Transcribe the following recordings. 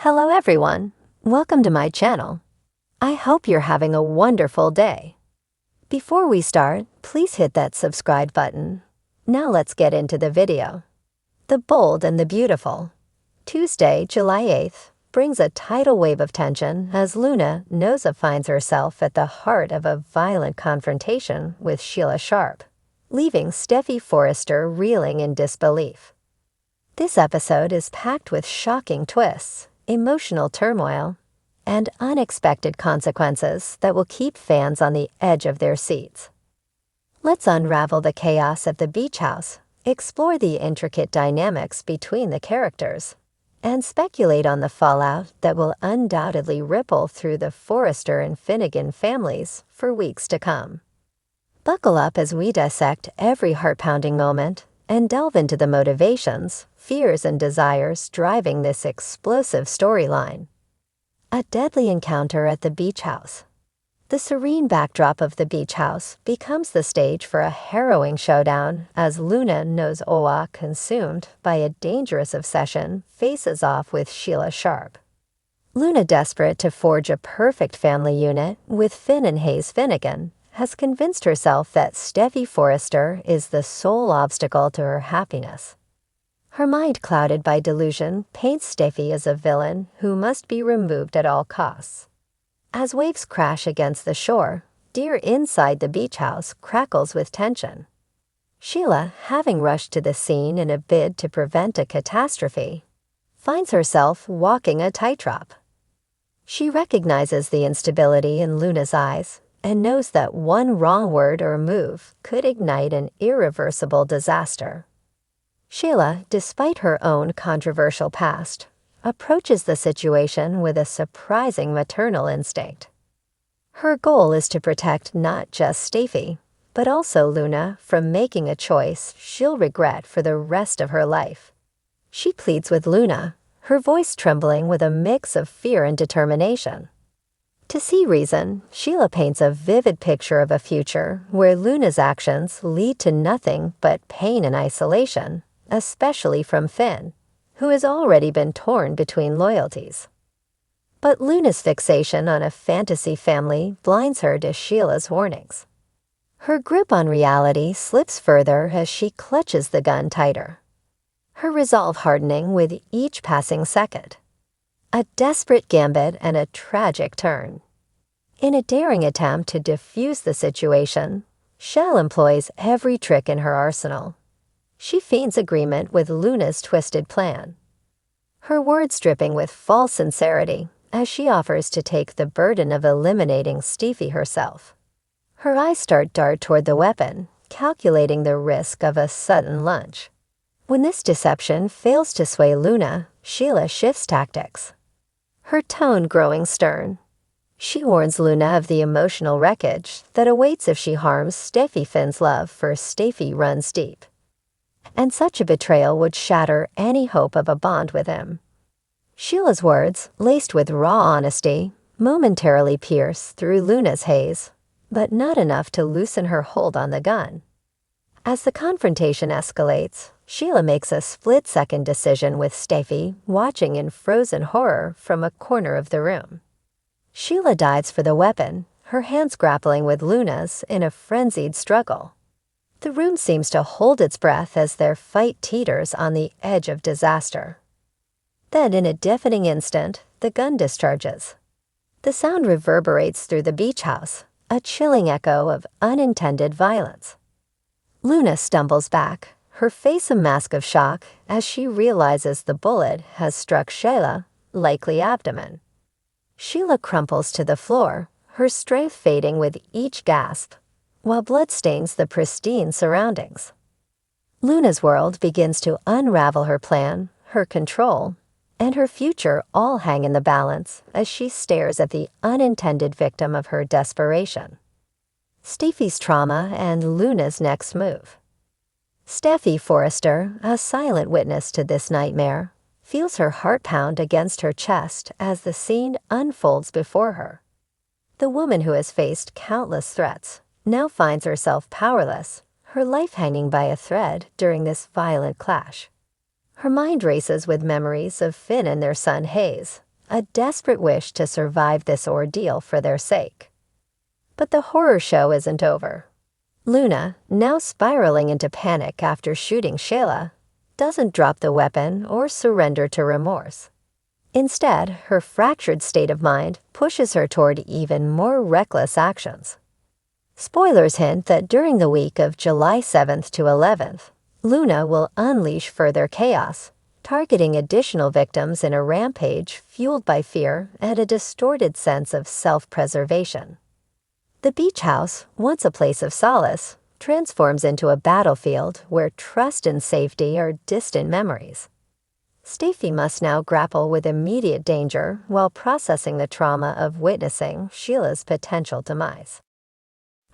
Hello everyone, welcome to my channel. I hope you're having a wonderful day. Before we start, please hit that subscribe button. Now let's get into the video. The Bold and the Beautiful. Tuesday, July 8th, brings a tidal wave of tension as Luna Noza finds herself at the heart of a violent confrontation with Sheila Sharp, leaving Steffy Forrester reeling in disbelief. This episode is packed with shocking twists, emotional turmoil, and unexpected consequences that will keep fans on the edge of their seats. Let's unravel the chaos of the beach house, explore the intricate dynamics between the characters, and speculate on the fallout that will undoubtedly ripple through the Forrester and Finnegan families for weeks to come. Buckle up as we dissect every heart-pounding moment and delve into the motivations, fears, and desires driving this explosive storyline. A deadly encounter at the beach house. The serene backdrop of the beach house becomes the stage for a harrowing showdown as Luna Noza, consumed by a dangerous obsession, faces off with Sheila Sharp. Luna, desperate to forge a perfect family unit with Finn and Hayes Finnegan, has convinced herself that Steffy Forrester is the sole obstacle to her happiness. Her mind, clouded by delusion, paints Steffy as a villain who must be removed at all costs. As waves crash against the shore, Deer inside the beach house crackles with tension. Sheila, having rushed to the scene in a bid to prevent a catastrophe, finds herself walking a tightrope. She recognizes the instability in Luna's eyes and knows that one wrong word or move could ignite an irreversible disaster. Sheila, despite her own controversial past, approaches the situation with a surprising maternal instinct. Her goal is to protect not just Steffy, but also Luna from making a choice she'll regret for the rest of her life. She pleads with Luna, her voice trembling with a mix of fear and determination. To see reason, Sheila paints a vivid picture of a future where Luna's actions lead to nothing but pain and isolation, especially from Finn, who has already been torn between loyalties. But Luna's fixation on a fantasy family blinds her to Sheila's warnings. Her grip on reality slips further as she clutches the gun tighter, her resolve hardening with each passing second. A desperate gambit and a tragic turn. In a daring attempt to defuse the situation, Shell employs every trick in her arsenal. She feigns agreement with Luna's twisted plan, her words dripping with false sincerity as she offers to take the burden of eliminating Steffy herself. Her eyes dart toward the weapon, calculating the risk of a sudden lunge. When this deception fails to sway Luna, Sheila shifts tactics, her tone growing stern. She warns Luna of the emotional wreckage that awaits if she harms Steffy. Finn's love for Steffy runs deep, and such a betrayal would shatter any hope of a bond with him. Sheila's words, laced with raw honesty, momentarily pierce through Luna's haze, but not enough to loosen her hold on the gun. As the confrontation escalates, Sheila makes a split-second decision with Steffy watching in frozen horror from a corner of the room. Sheila dives for the weapon, her hands grappling with Luna's in a frenzied struggle. The room seems to hold its breath as their fight teeters on the edge of disaster. Then, in a deafening instant, the gun discharges. The sound reverberates through the beach house, a chilling echo of unintended violence. Luna stumbles back, her face a mask of shock as she realizes the bullet has struck Sheila, likely abdomen. Sheila crumples to the floor, her strength fading with each gasp, while blood stains the pristine surroundings. Luna's world begins to unravel. Her plan, her control, and her future all hang in the balance as she stares at the unintended victim of her desperation. Steffy's trauma and Luna's next move. Steffy Forrester, a silent witness to this nightmare, feels her heart pound against her chest as the scene unfolds before her. The woman who has faced countless threats now finds herself powerless, her life hanging by a thread during this violent clash. Her mind races with memories of Finn and their son Hayes, a desperate wish to survive this ordeal for their sake. But the horror show isn't over. Luna, now spiraling into panic after shooting Shayla, doesn't drop the weapon or surrender to remorse. Instead, her fractured state of mind pushes her toward even more reckless actions. Spoilers hint that during the week of July 7th to 11th, Luna will unleash further chaos, targeting additional victims in a rampage fueled by fear and a distorted sense of self-preservation. The beach house, once a place of solace, transforms into a battlefield where trust and safety are distant memories. Steffi must now grapple with immediate danger while processing the trauma of witnessing Sheila's potential demise.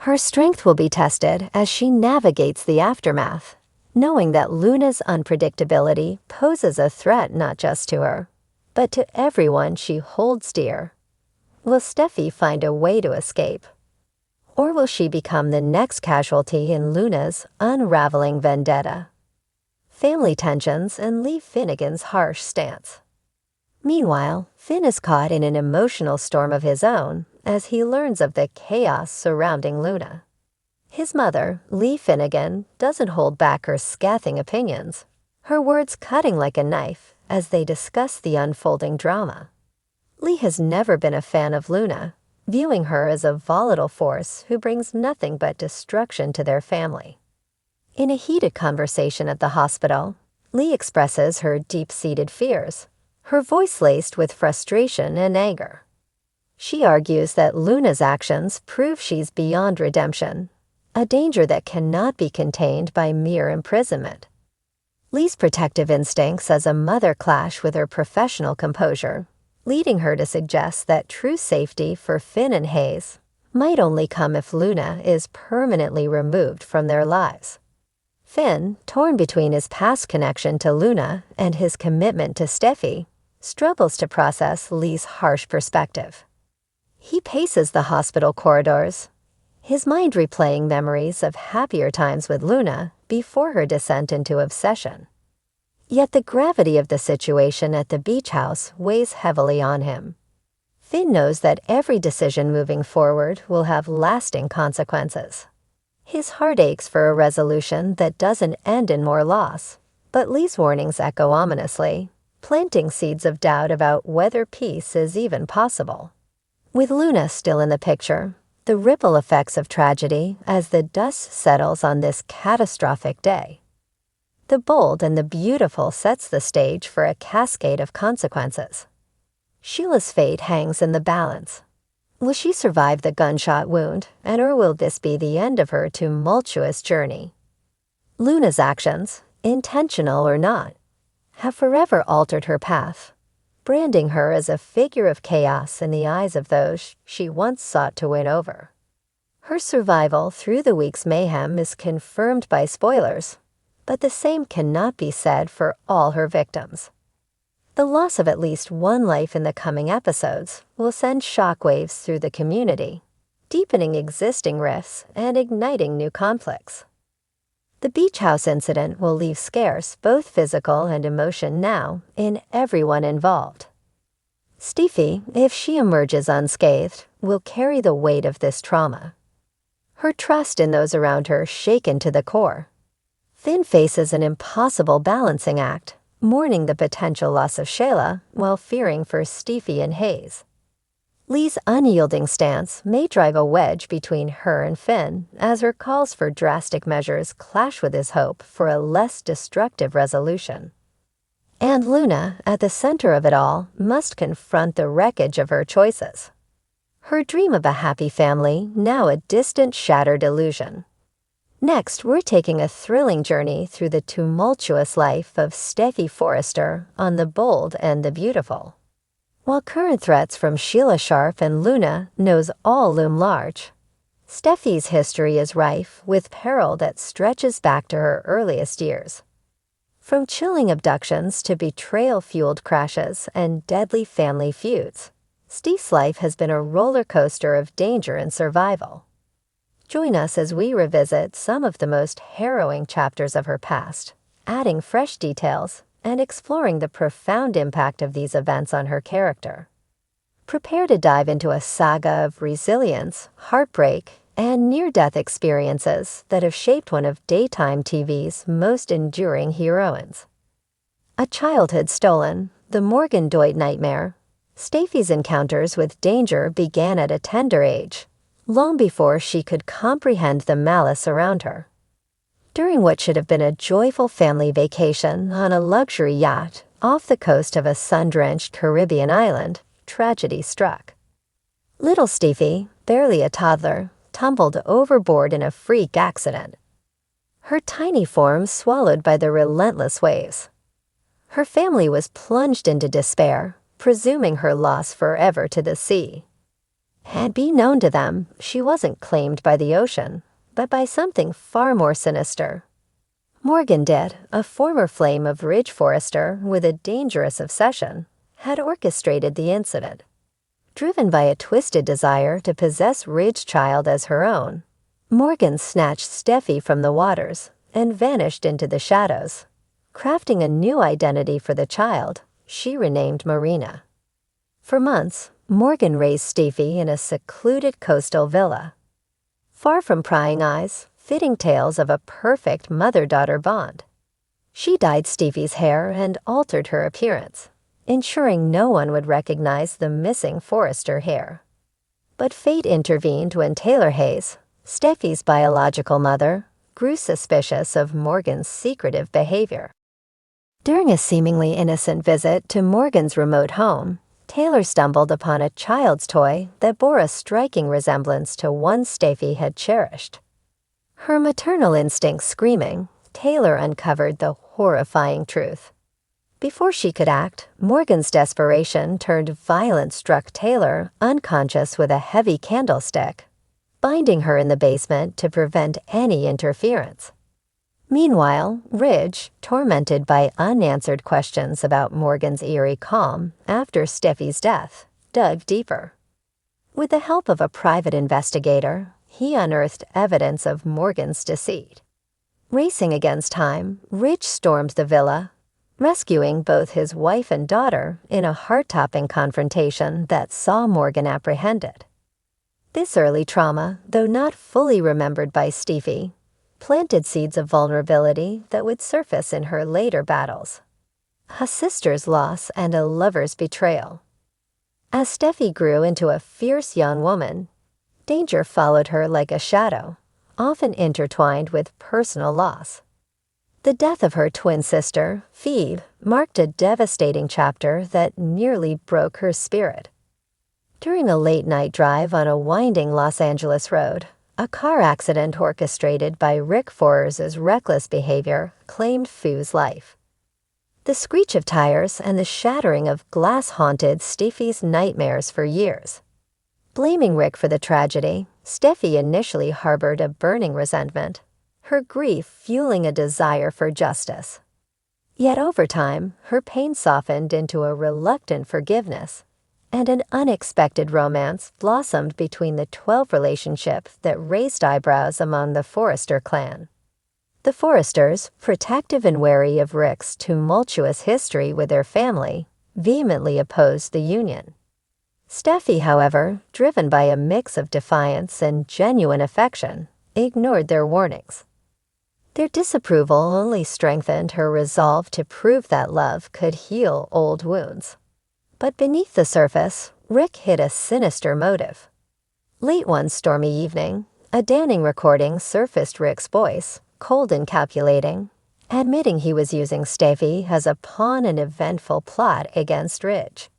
Her strength will be tested as she navigates the aftermath, knowing that Luna's unpredictability poses a threat not just to her, but to everyone she holds dear. Will Steffi find a way to escape? Or will she become the next casualty in Luna's unraveling vendetta? Family tensions and Lee Finnegan's harsh stance. Meanwhile, Finn is caught in an emotional storm of his own as he learns of the chaos surrounding Luna. His mother, Lee Finnegan, doesn't hold back her scathing opinions, her words cutting like a knife as they discuss the unfolding drama. Lee has never been a fan of Luna, viewing her as a volatile force who brings nothing but destruction to their family. In a heated conversation at the hospital, Lee expresses her deep-seated fears, her voice laced with frustration and anger. She argues that Luna's actions prove she's beyond redemption, a danger that cannot be contained by mere imprisonment. Lee's protective instincts as a mother clash with her professional composure, leading her to suggest that true safety for Finn and Hayes might only come if Luna is permanently removed from their lives. Finn, torn between his past connection to Luna and his commitment to Steffi, struggles to process Lee's harsh perspective. He paces the hospital corridors, his mind replaying memories of happier times with Luna before her descent into obsession. Yet the gravity of the situation at the beach house weighs heavily on him. Finn knows that every decision moving forward will have lasting consequences. His heart aches for a resolution that doesn't end in more loss, but Lee's warnings echo ominously, planting seeds of doubt about whether peace is even possible. With Luna still in the picture, the ripple effects of tragedy as the dust settles on this catastrophic day. The bold and the beautiful sets the stage for a cascade of consequences. Sheila's fate hangs in the balance. Will she survive the gunshot wound, or will this be the end of her tumultuous journey? Luna's actions, intentional or not, have forever altered her path, branding her as a figure of chaos in the eyes of those she once sought to win over. Her survival through the week's mayhem is confirmed by spoilers, but the same cannot be said for all her victims. The loss of at least one life in the coming episodes will send shockwaves through the community, deepening existing rifts and igniting new conflicts. The beach house incident will leave scars, both physical and emotion now, in everyone involved. Steffi, if she emerges unscathed, will carry the weight of this trauma. Her trust in those around her shaken to the core. Finn faces an impossible balancing act, mourning the potential loss of Shayla while fearing for Steffi and Hayes. Lee's unyielding stance may drive a wedge between her and Finn as her calls for drastic measures clash with his hope for a less destructive resolution. And Luna, at the center of it all, must confront the wreckage of her choices. Her dream of a happy family, now a distant, shattered illusion. Next, we're taking a thrilling journey through the tumultuous life of Steffi Forrester on The Bold and the Beautiful. While current threats from Sheila Sharp and Luna knows all loom large, Steffi's history is rife with peril that stretches back to her earliest years. From chilling abductions to betrayal-fueled crashes and deadly family feuds, Steve's life has been a roller coaster of danger and survival. Join us as we revisit some of the most harrowing chapters of her past, adding fresh details and exploring the profound impact of these events on her character. Prepare to dive into a saga of resilience, heartbreak, and near-death experiences that have shaped one of daytime TV's most enduring heroines. A childhood stolen, the Morgan Doit nightmare. Steffi's encounters with danger began at a tender age, long before she could comprehend the malice around her. During what should have been a joyful family vacation on a luxury yacht off the coast of a sun-drenched Caribbean island, tragedy struck. Little Steffi, barely a toddler, tumbled overboard in a freak accident. Her tiny form swallowed by the relentless waves. Her family was plunged into despair, presuming her loss forever to the sea. Had been known to them, she wasn't claimed by the ocean, but by something far more sinister. Morgan did, a former flame of Ridge Forrester with a dangerous obsession, had orchestrated the incident. Driven by a twisted desire to possess Ridge's child as her own, Morgan snatched Steffi from the waters and vanished into the shadows. Crafting a new identity for the child, she renamed Marina. For months, Morgan raised Steffi in a secluded coastal villa. Far from prying eyes, fitting tales of a perfect mother-daughter bond. She dyed Steffi's hair and altered her appearance, ensuring no one would recognize the missing Forrester hair. But fate intervened when Taylor Hayes, Steffi's biological mother, grew suspicious of Morgan's secretive behavior. During a seemingly innocent visit to Morgan's remote home, Taylor stumbled upon a child's toy that bore a striking resemblance to one Steffi had cherished. Her maternal instincts screaming, Taylor uncovered the horrifying truth. Before she could act, Morgan's desperation turned violence struck Taylor unconscious with a heavy candlestick, binding her in the basement to prevent any interference. Meanwhile, Ridge, tormented by unanswered questions about Morgan's eerie calm after Steffi's death, dug deeper. With the help of a private investigator, he unearthed evidence of Morgan's deceit. Racing against time, Ridge stormed the villa, rescuing both his wife and daughter in a heart-topping confrontation that saw Morgan apprehended. This early trauma, though not fully remembered by Steffi, planted seeds of vulnerability that would surface in her later battles. A sister's loss and a lover's betrayal. As Steffi grew into a fierce young woman, danger followed her like a shadow, often intertwined with personal loss. The death of her twin sister, Phoebe, marked a devastating chapter that nearly broke her spirit. During a late-night drive on a winding Los Angeles road, a car accident orchestrated by Rick Forers' reckless behavior claimed Phu's life. The screech of tires and the shattering of glass haunted Steffi's nightmares for years. Blaming Rick for the tragedy, Steffi initially harbored a burning resentment, her grief fueling a desire for justice. Yet over time, her pain softened into a reluctant forgiveness, and an unexpected romance blossomed between the 12 relationship that raised eyebrows among the Forrester clan. The Forresters, protective and wary of Rick's tumultuous history with their family, vehemently opposed the union. Steffi, however, driven by a mix of defiance and genuine affection, ignored their warnings. Their disapproval only strengthened her resolve to prove that love could heal old wounds. But beneath the surface, Rick hid a sinister motive. Late one stormy evening, a damning recording surfaced Rick's voice, cold and calculating, admitting he was using Steffi as a pawn in an eventful plot against Ridge.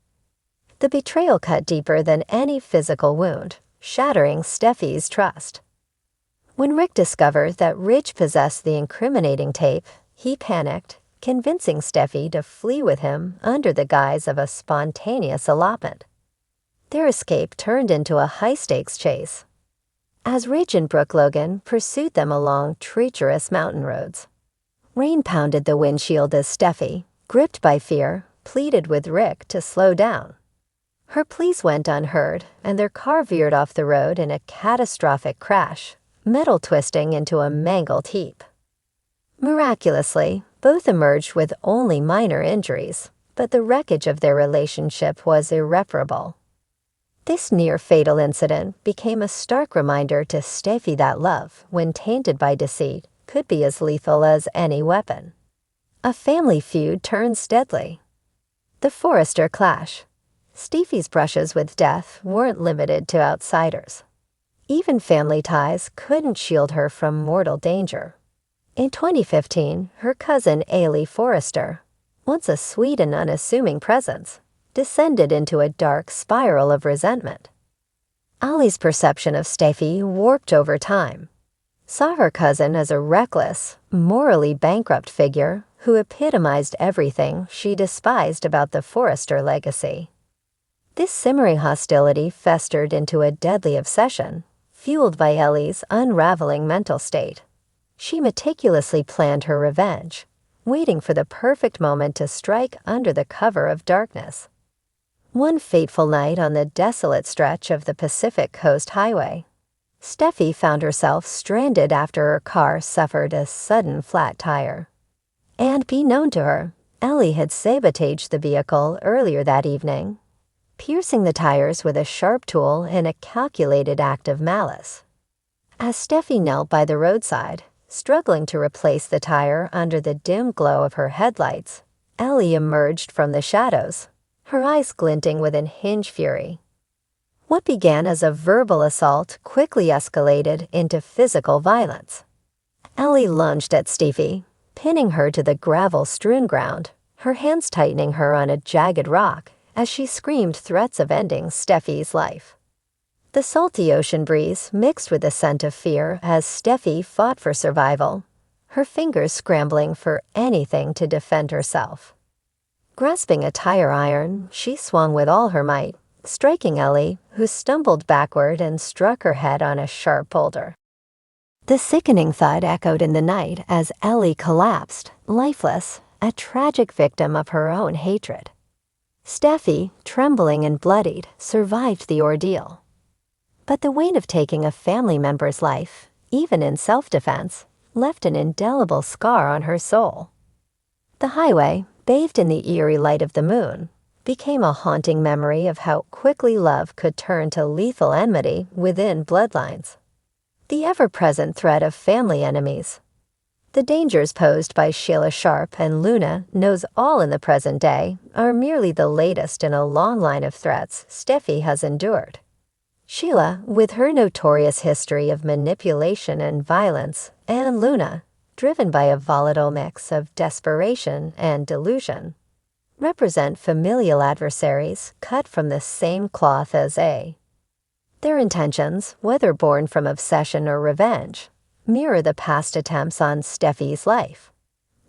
The betrayal cut deeper than any physical wound, shattering Steffi's trust. When Rick discovered that Ridge possessed the incriminating tape, he panicked, convincing Steffi to flee with him under the guise of a spontaneous elopement. Their escape turned into a high-stakes chase, as Ridge and Brooke Logan pursued them along treacherous mountain roads. Rain pounded the windshield as Steffi, gripped by fear, pleaded with Rick to slow down. Her pleas went unheard, and their car veered off the road in a catastrophic crash, metal twisting into a mangled heap. Miraculously, both emerged with only minor injuries, but the wreckage of their relationship was irreparable. This near-fatal incident became a stark reminder to Steffi that love, when tainted by deceit, could be as lethal as any weapon. A family feud turns deadly. The Forrester clash. Steffi's brushes with death weren't limited to outsiders. Even family ties couldn't shield her from mortal danger. In 2015, her cousin Ailey Forrester, once a sweet and unassuming presence, descended into a dark spiral of resentment. Ali's perception of Steffi warped over time. Saw her cousin as a reckless, morally bankrupt figure who epitomized everything she despised about the Forrester legacy. This simmering hostility festered into a deadly obsession, fueled by Ellie's unraveling mental state. She meticulously planned her revenge, waiting for the perfect moment to strike under the cover of darkness. One fateful night on the desolate stretch of the Pacific Coast Highway, Steffi found herself stranded after her car suffered a sudden flat tire. And beknown to her, Ellie had sabotaged the vehicle earlier that evening, piercing the tires with a sharp tool in a calculated act of malice. As Steffi knelt by the roadside, struggling to replace the tire under the dim glow of her headlights, Ellie emerged from the shadows, her eyes glinting with unhinged fury. What began as a verbal assault quickly escalated into physical violence. Ellie lunged at Steffi, pinning her to the gravel-strewn ground, her hands tightening her on a jagged rock as she screamed threats of ending Steffi's life. The salty ocean breeze mixed with the scent of fear as Steffi fought for survival, her fingers scrambling for anything to defend herself. Grasping a tire iron, she swung with all her might, striking Ellie, who stumbled backward and struck her head on a sharp boulder. The sickening thud echoed in the night as Ellie collapsed, lifeless, a tragic victim of her own hatred. Steffi, trembling and bloodied, survived the ordeal. But the weight of taking a family member's life, even in self-defense, left an indelible scar on her soul. The highway, bathed in the eerie light of the moon, became a haunting memory of how quickly love could turn to lethal enmity within bloodlines. The ever-present threat of family enemies. The dangers posed by Sheila Sharp and Luna knows all in the present day are merely the latest in a long line of threats Steffi has endured. Sheila, with her notorious history of manipulation and violence, and Luna, driven by a volatile mix of desperation and delusion, represent familial adversaries cut from the same cloth as A. Their intentions, whether born from obsession or revenge, mirror the past attempts on Steffi's life,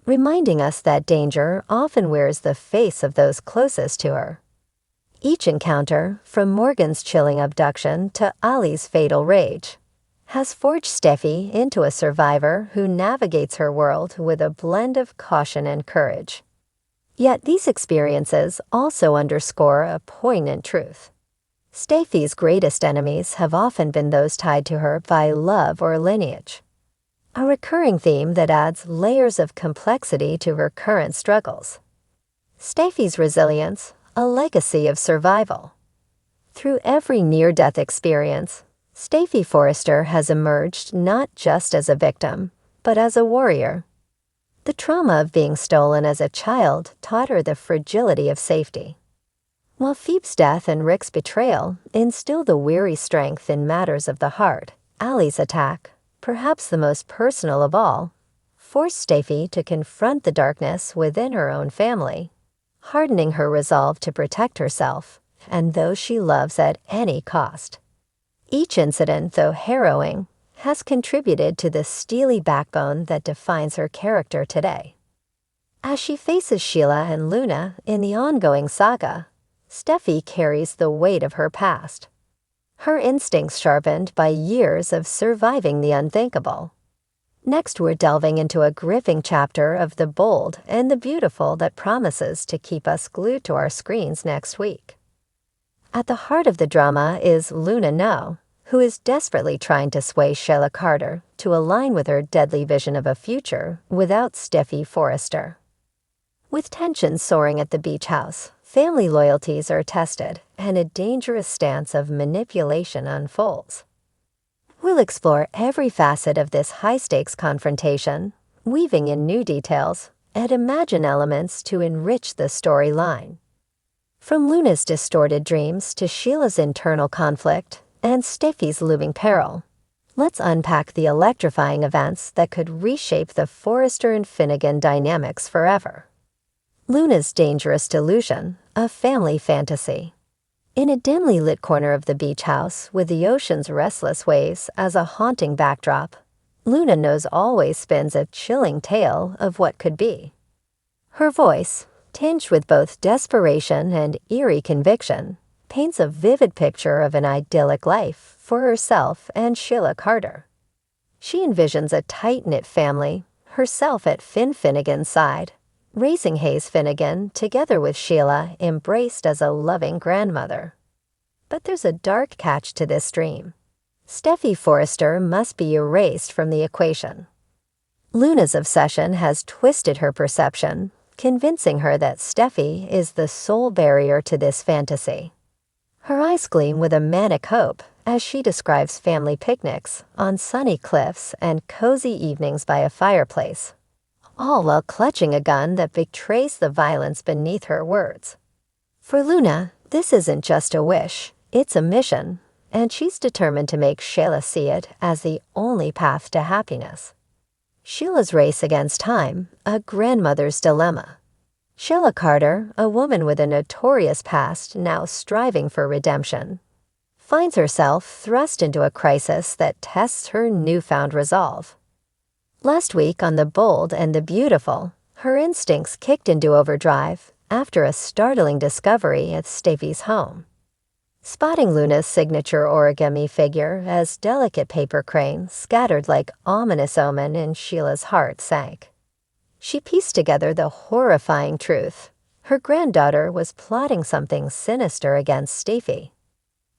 reminding us that danger often wears the face of those closest to her. Each encounter, from Morgan's chilling abduction to Ali's fatal rage, has forged Steffi into a survivor who navigates her world with a blend of caution and courage. Yet these experiences also underscore a poignant truth. Steffi's greatest enemies have often been those tied to her by love or lineage, a recurring theme that adds layers of complexity to her current struggles. Steffi's resilience, a legacy of survival. Through every near-death experience, Steffi Forrester has emerged not just as a victim, but as a warrior. The trauma of being stolen as a child taught her the fragility of safety, while Phoebe's death and Rick's betrayal instilled the weary strength in matters of the heart. Ali's attack, perhaps the most personal of all, forced Steffi to confront the darkness within her own family, hardening her resolve to protect herself and those she loves at any cost. Each incident, though harrowing, has contributed to the steely backbone that defines her character today. As she faces Sheila and Luna in the ongoing saga, Steffi carries the weight of her past, her instincts sharpened by years of surviving the unthinkable. Next, we're delving into a gripping chapter of the bold and the beautiful that promises to keep us glued to our screens next week. At the heart of the drama is Luna No, who is desperately trying to sway Sheila Carter to align with her deadly vision of a future without Steffi Forrester. With tensions soaring at the beach house, family loyalties are tested, and a dangerous stance of manipulation unfolds. We'll explore every facet of this high-stakes confrontation, weaving in new details and imagine elements to enrich the storyline. From Luna's distorted dreams to Sheila's internal conflict and Steffi's looming peril, let's unpack the electrifying events that could reshape the Forrester and Finnegan dynamics forever. Luna's dangerous delusion, a family fantasy. In a dimly lit corner of the beach house with the ocean's restless waves as a haunting backdrop, Luna knows always spins a chilling tale of what could be. Her voice, tinged with both desperation and eerie conviction, paints a vivid picture of an idyllic life for herself and Sheila Carter. She envisions a tight-knit family, herself at Finnegan's side, raising Hayes Finnegan together with Sheila embraced as a loving grandmother. But there's a dark catch to this dream. Steffi Forrester must be erased from the equation. Luna's obsession has twisted her perception, convincing her that Steffi is the sole barrier to this fantasy. Her eyes gleam with a manic hope as she describes family picnics on sunny cliffs and cozy evenings by a fireplace, all while clutching a gun that betrays the violence beneath her words. For Luna, this isn't just a wish, it's a mission, and she's determined to make Sheila see it as the only path to happiness. Sheila's race against time, a grandmother's dilemma. Sheila Carter, a woman with a notorious past now striving for redemption, finds herself thrust into a crisis that tests her newfound resolve. Last week on The Bold and the Beautiful, her instincts kicked into overdrive after a startling discovery at Steffi's home. Spotting Luna's signature origami figure as delicate paper cranes scattered like ominous omen in Sheila's heart sank. She pieced together the horrifying truth. Her granddaughter was plotting something sinister against Steffi.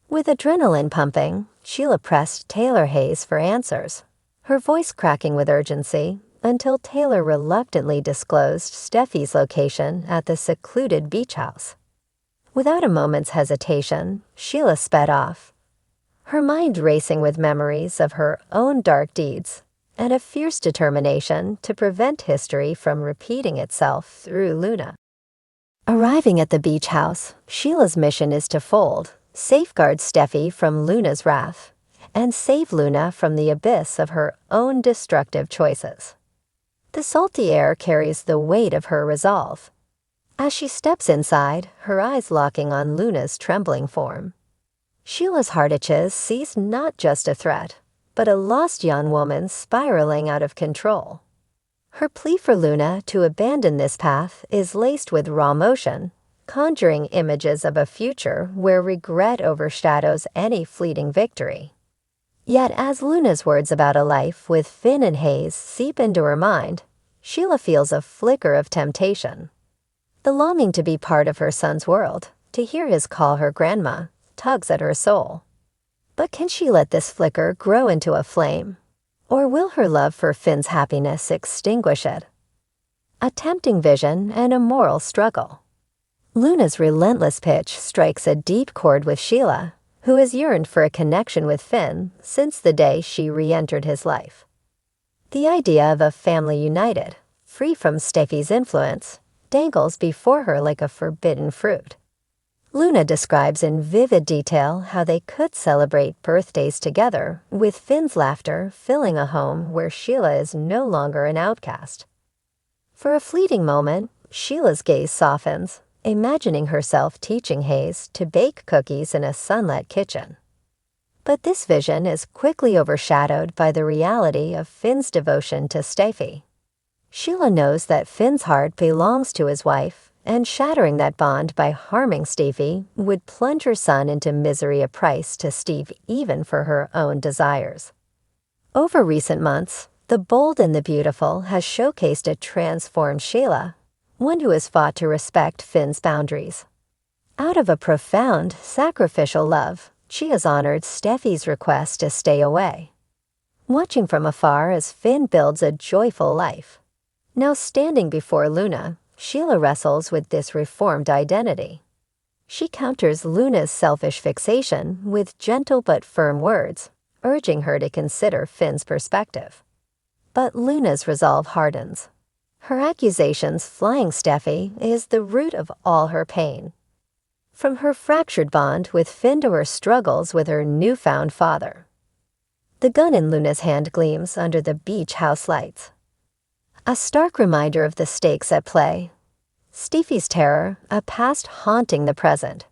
With adrenaline pumping, Sheila pressed Taylor Hayes for answers, her voice cracking with urgency, until Taylor reluctantly disclosed Steffi's location at the secluded beach house. Without a moment's hesitation, Sheila sped off, her mind racing with memories of her own dark deeds and a fierce determination to prevent history from repeating itself through Luna. Arriving at the beach house, Sheila's mission is to safeguard Steffi from Luna's wrath, and save Luna from the abyss of her own destructive choices. The salty air carries the weight of her resolve. As she steps inside, her eyes locking on Luna's trembling form, Sheila's heart itches sees not just a threat, but a lost young woman spiraling out of control. Her plea for Luna to abandon this path is laced with raw emotion, conjuring images of a future where regret overshadows any fleeting victory. Yet as Luna's words about a life with Finn and Hayes seep into her mind, Sheila feels a flicker of temptation. The longing to be part of her son's world, to hear his call her grandma, tugs at her soul. But can she let this flicker grow into a flame? Or will her love for Finn's happiness extinguish it? A tempting vision and a moral struggle. Luna's relentless pitch strikes a deep chord with Sheila, who has yearned for a connection with Finn since the day she re-entered his life. The idea of a family united, free from Steffi's influence, dangles before her like a forbidden fruit. Luna describes in vivid detail how they could celebrate birthdays together, with Finn's laughter filling a home where Sheila is no longer an outcast. For a fleeting moment, Sheila's gaze softens, imagining herself teaching Hayes to bake cookies in a sunlit kitchen. But this vision is quickly overshadowed by the reality of Finn's devotion to Steffi. Sheila knows that Finn's heart belongs to his wife, and shattering that bond by harming Steffi would plunge her son into misery, a price to Steve even for her own desires. Over recent months, The Bold and the Beautiful has showcased a transformed Sheila, one who has fought to respect Finn's boundaries. Out of a profound, sacrificial love, she has honored Steffi's request to stay away, watching from afar as Finn builds a joyful life. Now standing before Luna, Sheila wrestles with this reformed identity. She counters Luna's selfish fixation with gentle but firm words, urging her to consider Finn's perspective. But Luna's resolve hardens. Her accusations flying Steffi is the root of all her pain. From her fractured bond with Finn to her struggles with her newfound father. The gun in Luna's hand gleams under the beach house lights. A stark reminder of the stakes at play. Steffi's terror, a past haunting the present.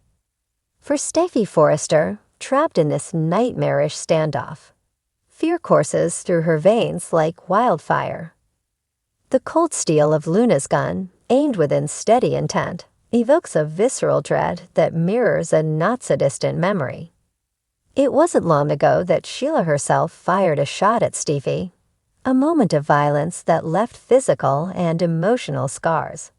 For Steffi Forrester, trapped in this nightmarish standoff, fear courses through her veins like wildfire. The cold steel of Luna's gun, aimed with steady intent, evokes a visceral dread that mirrors a not-so-distant memory. It wasn't long ago that Sheila herself fired a shot at Steffi, a moment of violence that left physical and emotional scars.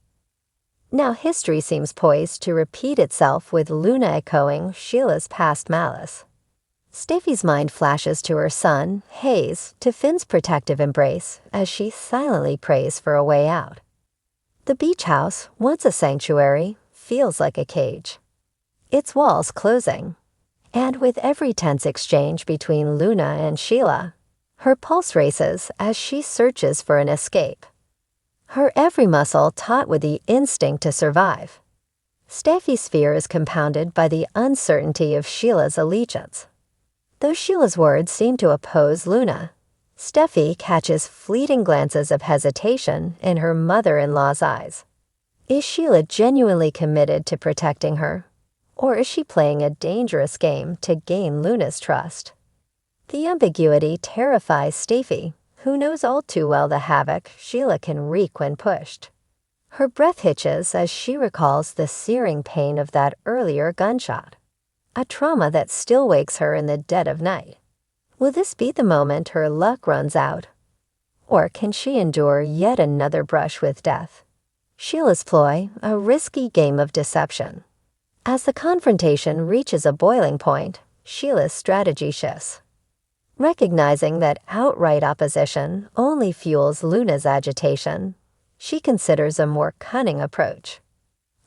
Now history seems poised to repeat itself with Luna echoing Sheila's past malice. Steffi's mind flashes to her son, Hayes, to Finn's protective embrace as she silently prays for a way out. The beach house, once a sanctuary, feels like a cage. Its walls closing. And with every tense exchange between Luna and Sheila, her pulse races as she searches for an escape. Her every muscle taut with the instinct to survive. Steffi's fear is compounded by the uncertainty of Sheila's allegiance. Though Sheila's words seem to oppose Luna, Steffi catches fleeting glances of hesitation in her mother-in-law's eyes. Is Sheila genuinely committed to protecting her, or is she playing a dangerous game to gain Luna's trust? The ambiguity terrifies Steffi, who knows all too well the havoc Sheila can wreak when pushed. Her breath hitches as she recalls the searing pain of that earlier gunshot, a trauma that still wakes her in the dead of night. Will this be the moment her luck runs out? Or can she endure yet another brush with death? Sheila's ploy, a risky game of deception. As the confrontation reaches a boiling point, Sheila's strategy shifts. Recognizing that outright opposition only fuels Luna's agitation, she considers a more cunning approach.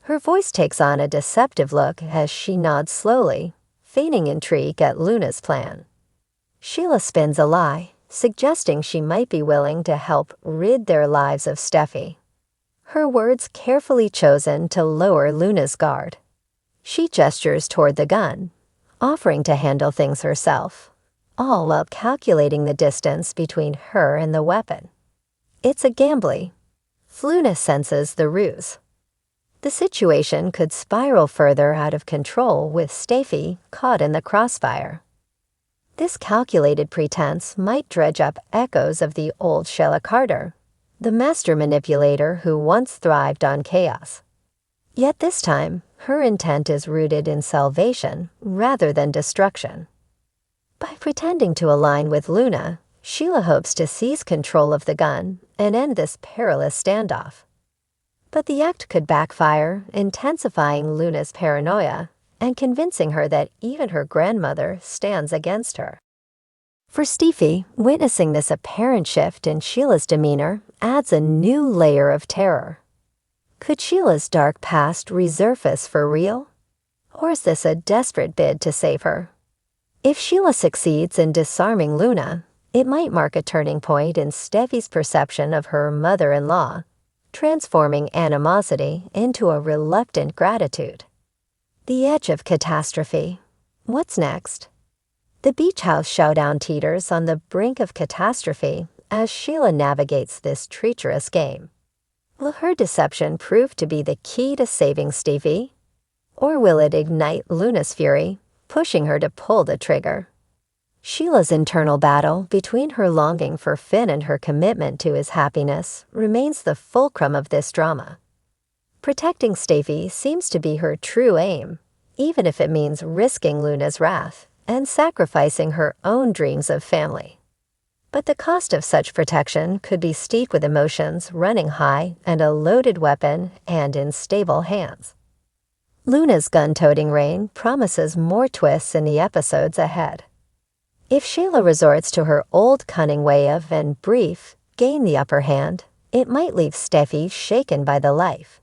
Her voice takes on a deceptive look as she nods slowly, feigning intrigue at Luna's plan. Sheila spins a lie, suggesting she might be willing to help rid their lives of Steffi. Her words carefully chosen to lower Luna's guard. She gestures toward the gun, offering to handle things herself, all while calculating the distance between her and the weapon. It's a gamble. Luna senses the ruse. The situation could spiral further out of control with Steffi caught in the crossfire. This calculated pretense might dredge up echoes of the old Sheila Carter, the master manipulator who once thrived on chaos. Yet this time, her intent is rooted in salvation rather than destruction. By pretending to align with Luna, Sheila hopes to seize control of the gun and end this perilous standoff. But the act could backfire, intensifying Luna's paranoia and convincing her that even her grandmother stands against her. For Steffi, witnessing this apparent shift in Sheila's demeanor adds a new layer of terror. Could Sheila's dark past resurface for real? Or is this a desperate bid to save her? If Sheila succeeds in disarming Luna, it might mark a turning point in Steffi's perception of her mother-in-law, transforming animosity into a reluctant gratitude. The edge of catastrophe. What's next? The beach house showdown teeters on the brink of catastrophe as Sheila navigates this treacherous game. Will her deception prove to be the key to saving Steffi? Or will it ignite Luna's fury, pushing her to pull the trigger? Sheila's internal battle between her longing for Finn and her commitment to his happiness remains the fulcrum of this drama. Protecting Steffi seems to be her true aim, even if it means risking Luna's wrath and sacrificing her own dreams of family. But the cost of such protection could be steep with emotions running high and a loaded weapon and in stable hands. Luna's gun-toting reign promises more twists in the episodes ahead. If Sheila resorts to her old cunning way of, in brief, gain the upper hand, it might leave Steffi shaken by the life.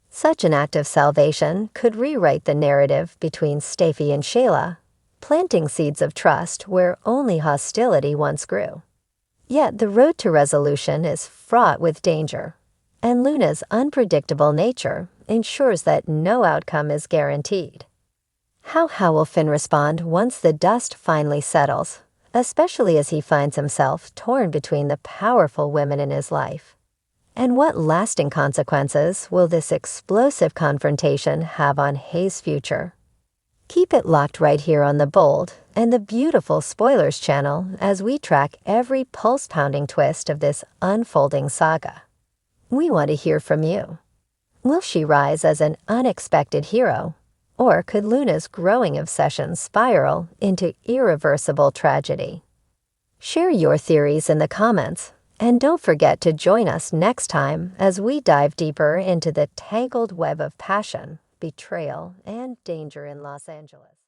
Such an act of salvation could rewrite the narrative between Steffi and Shayla, planting seeds of trust where only hostility once grew. Yet the road to resolution is fraught with danger, and Luna's unpredictable nature ensures that no outcome is guaranteed. How will Finn respond once the dust finally settles, especially as he finds himself torn between the powerful women in his life? And what lasting consequences will this explosive confrontation have on Hayes' future? Keep it locked right here on the Bold and the Beautiful Spoilers channel as we track every pulse-pounding twist of this unfolding saga. We want to hear from you. Will she rise as an unexpected hero, or could Luna's growing obsession spiral into irreversible tragedy? Share your theories in the comments, and don't forget to join us next time as we dive deeper into the tangled web of passion, betrayal, and danger in Los Angeles.